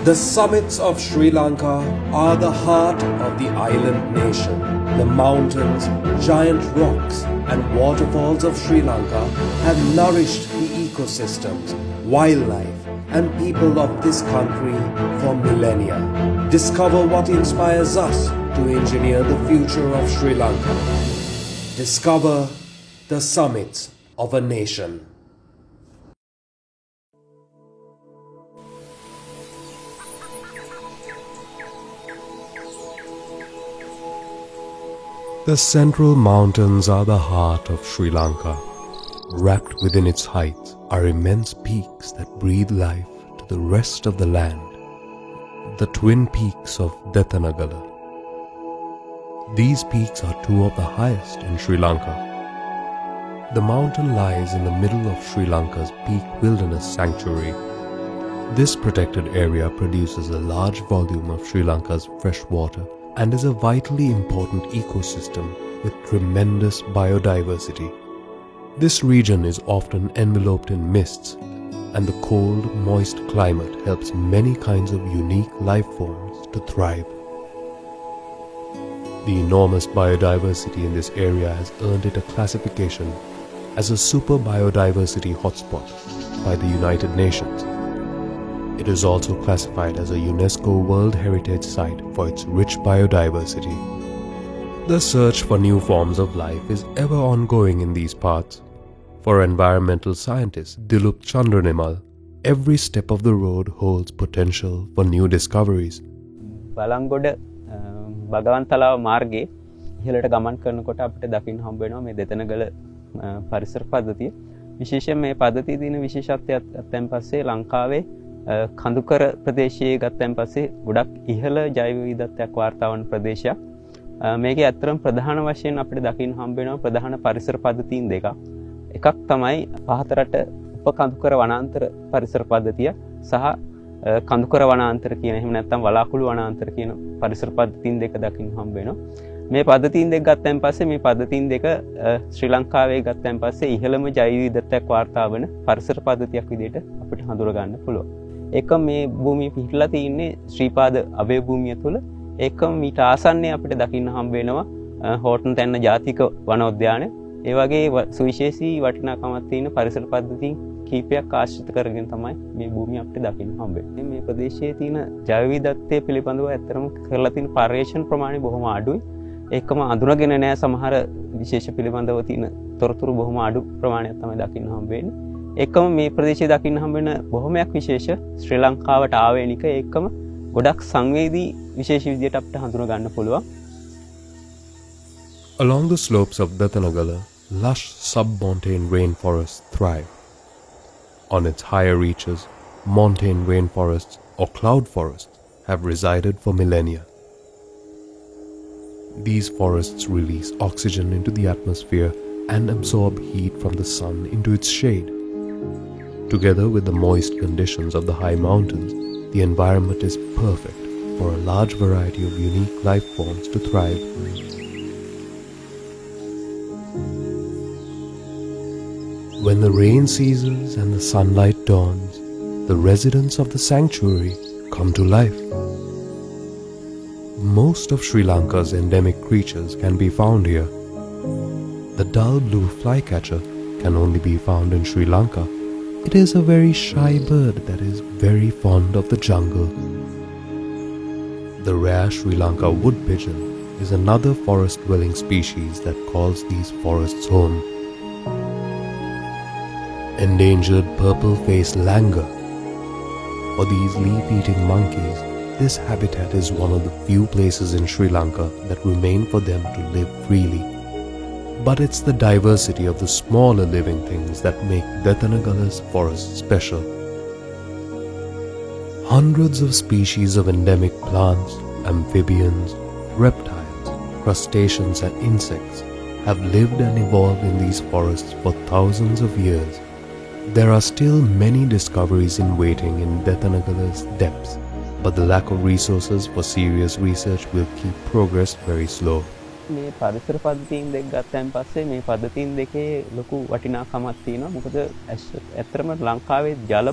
The summits of Sri Lanka are the heart of the island nation. The mountains, giant rocks, and waterfalls of Sri Lanka have nourished the ecosystems, wildlife, and people of this country for millennia. Discover what inspires us to engineer the future of Sri Lanka. Discover the summits of a nation. The central mountains are the heart of Sri Lanka. Wrapped within its heights are immense peaks that breathe life to the rest of the land. The twin peaks of Dethanagala. These peaks are two of the highest in Sri Lanka. The mountain lies in the middle of Sri Lanka's peak wilderness sanctuary. This protected area produces a large volume of Sri Lanka's fresh water and is a vitally important ecosystem with tremendous biodiversity. This region is often enveloped in mists, and the cold, moist climate helps many kinds of unique life forms to thrive. The enormous biodiversity in this area has earned it a classification as a super biodiversity hotspot by the United Nations. It is also classified as a UNESCO World Heritage Site for its rich biodiversity. The search for new forms of life is ever ongoing in these parts. For environmental scientist Dilup Chandranimal, every step of the road holds potential for new discoveries. Balangoda භගවන්තලාව මාර්ගයේ ඉහළට ගමන් කරනකොට අපිට දකින්න හම්බ වෙනවා මේ දෙතනගල පරිසර පද්ධතිය. විශේෂයෙන් මේ පද්ධතිය දින විශේෂත්වයක් අත්යන් පස්සේ ලංකාවේ කඳුකර ප්‍රදේශයේ ගත්තන් පස්සේ ගොඩක් ඉහළ ජෛව විවිධත්වයක් වාර්තා වන ප්‍රදේශයක්. මේකේ අත්‍තරම් ප්‍රධාන වශයෙන් අපිට දකින්න හම්බ වෙනවා ප්‍රධාන පරිසර පද්ධතීන් දෙකක්. එකක් තමයි පහතරට උපකඳුකර වනාන්තර පරිසර පද්ධතිය සහ කඳුකර වනාන්තර කියන එහෙම නැත්නම් වලාකුළු වනාන්තර කියන පරිසර පද්ධතීන් දෙක දකින්න හම්බ වෙනවා. මේ පද්ධතීන් දෙක ගත්තන් පස්සේ මේ පද්ධතීන් දෙක ශ්‍රී ලංකාවේ ගත්තන් පස්සේ ඉහළම ජෛව විවිධත්වයක් වාර්තා වන පරිසර පද්ධතියක් විදිහට අපිට හඳුනා ගන්න පුළුවන්. එක මේ භූමිය පිහිටලා තියෙන්නේ ශ්‍රීපාද අභය භූමිය තුල. ඒකම මීට ආසන්නයේ අපිට දකින්න හම්බ වෙනවා හෝටන් තැන්න ජාතික වනෝද්‍යානය. ඒ වගේ සුවිශේෂී වටිනාකමක් තියෙන පරිසර පද්ධතීන් කීපයක් ආශ්‍රිත කරගෙන තමයි මේ භූමිය අපිට දකින්න හම්බ වෙන්නේ. මේ ප්‍රදේශයේ තියෙන ජෛව විවිධත්වය පිළිබඳව ඇත්තටම කරලා තියෙන පර්යේෂණ ප්‍රමාණය බොහොම අඩුයි. ඒකම අඳුනගෙන නැහැ සමහර විශේෂ පිළිබඳව තියෙන තොරතුරු බොහොම අඩු ප්‍රමාණයක් තමයි දකින්න හම්බ වෙන්නේ. ඒකම මේ ප්‍රදේශයේ දකින්න හම්බ වෙන බොහොමයක් විශේෂ ශ්‍රී ලංකාවට ආවේනික ඒකම ගොඩක් සංවේදී විශේෂ විදියට අපිට හඳුනා ගන්න පුළුවන්. Along the slopes of Dethanagala, lush sub-montane rainforests thrive. On its higher reaches, montane rainforests or cloud forests have resided for millennia. These forests release oxygen into the atmosphere and absorb heat from the sun into its shade. Together with the moist conditions of the high mountains, the environment is perfect for a large variety of unique life forms to thrive. When the rain ceases and the sunlight dawns, the residents of the sanctuary come to life. Most of Sri Lanka's endemic creatures can be found here. The dull blue flycatcher can only be found in Sri Lanka. It is a very shy bird that is very fond of the jungle. The rare Sri Lanka wood pigeon is another forest-dwelling species that calls these forests home. Endangered purple-faced langur. For these leaf-eating monkeys, this habitat is one of the few places in Sri Lanka that remain for them to live freely. But it's the diversity of the smaller living things that make Dethanagala's forest special. Hundreds of species of endemic plants, amphibians, reptiles, crustaceans and insects have lived and evolved in these forests for thousands of years. There are still many discoveries in waiting in Dethanagala's depths, but the lack of resources for serious research will keep progress very slow. මේ පරිසර පද්ධතීන් දෙක ගත්තන් පස්සේ මේ පද්ධතීන් දෙකේ ලොකු වටිනාකමක් තියෙනවා. මොකද ඇත්තටම ලංකාවේ ජල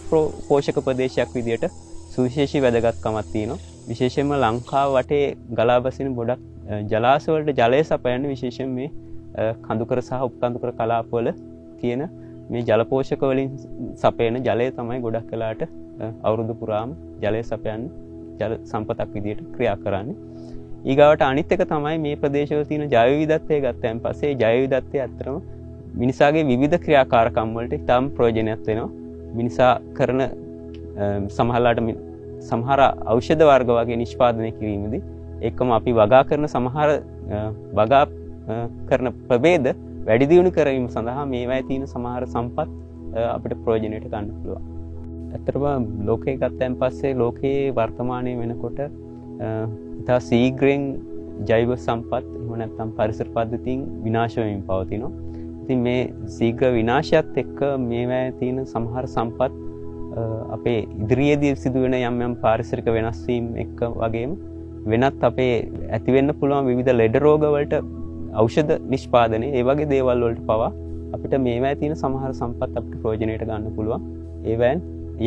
පෝෂක ප්‍රදේශයක් විදියට සුවිශේෂී වැදගත්කමක් තියෙනවා. විශේෂයෙන්ම ලංකාව වටේ ගලා බසින ගොඩක් ජලාශ වලට ජලය සපයන්නේ විශේෂයෙන් මේ කඳුකර සහ උපකඳුකර කලාපවල තියෙන මේ ජල පෝෂක වලින් සපයන ජලය තමයි ගොඩක් වෙලාට අවුරුදු පුරාම ජලය සපයන්නේ ජල සම්පතක් විදියට ක්‍රියා කරන්නේ. ඊගාවට අනිත් එක තමයි මේ ප්‍රදේශවල තියෙන ජෛව විවිධත්වය ගත්තයින් පස්සේ ජෛව විවිධත්වය ඇත්තටම මිනිසාගේ විවිධ ක්‍රියාකාරකම් වලට ඉතාම ප්‍රයෝජනවත් වෙනවා. මිනිසා කරන සමහර ඖෂධ වර්ග වගේ නිෂ්පාදනය කිරීමේදී එක්කම අපි වගා කරන සමහර වගා කරන ප්‍රභේද වැඩි දියුණු කිරීම සඳහා මේවායේ තියෙන සමහර සම්පත් අපිට ප්‍රයෝජනයට ගන්න පුළුවන්. ඇත්තටම ලෝකයේ ගත්තයින් පස්සේ ලෝකයේ වර්තමානයේ වෙනකොට ඉතා ශීඝ්‍රයෙන් ජෛව සම්පත් එහෙම නැත්නම් පරිසර පද්ධතීන් විනාශ වෙමින් පවතිනවා. ඉතින් මේ ශීඝ්‍ර විනාශයත් එක්ක මේවායේ තියෙන සමහර සම්පත් අපේ ඉදිරියේදී සිදුවෙන යම් යම් පාරිසරික වෙනස් වීම් එක්ක වගේම වෙනත් අපේ ඇති වෙන්න පුළුවන් විවිධ ලෙඩ රෝග වලට ඖෂධ නිෂ්පාදනය ඒ වගේ දේවල් වලට පවා අපිට මේවායේ තියෙන සමහර සම්පත් අපිට ප්‍රයෝජනයට ගන්න පුළුවන්. ඒවෙන්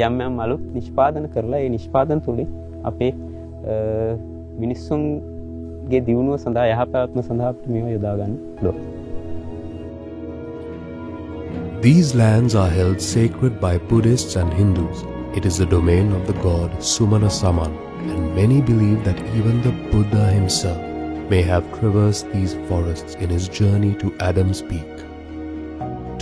යම් යම් අලුත් නිෂ්පාදන කරලා ඒ නිෂ්පාදන තුලින් අපේ මිනිස්සුන්ගේ දියුණුව සඳහා යහපැවැත්ම සඳහා අපිට මේවා යොදා ගන්න පුළුවන්. These lands are held sacred by Buddhists and Hindus. It is the domain of the god Sumana Saman, and many believe that even the Buddha himself may have traversed these forests in his journey to Adam's Peak.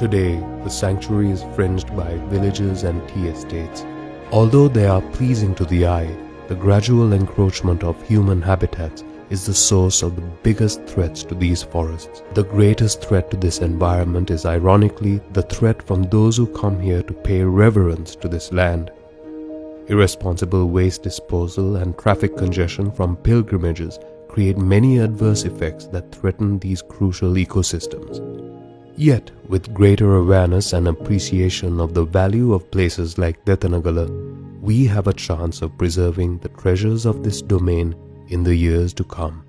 Today, the sanctuary is fringed by villages and tea estates. Although they are pleasing to the eye, the gradual encroachment of human habitats is the source of the biggest threats to these forests. The greatest threat to this environment is ironically the threat from those who come here to pay reverence to this land. Irresponsible waste disposal and traffic congestion from pilgrimages create many adverse effects that threaten these crucial ecosystems. Yet, with greater awareness and appreciation of the value of places like Dethanagala, we have a chance of preserving the treasures of this domain in the years to come.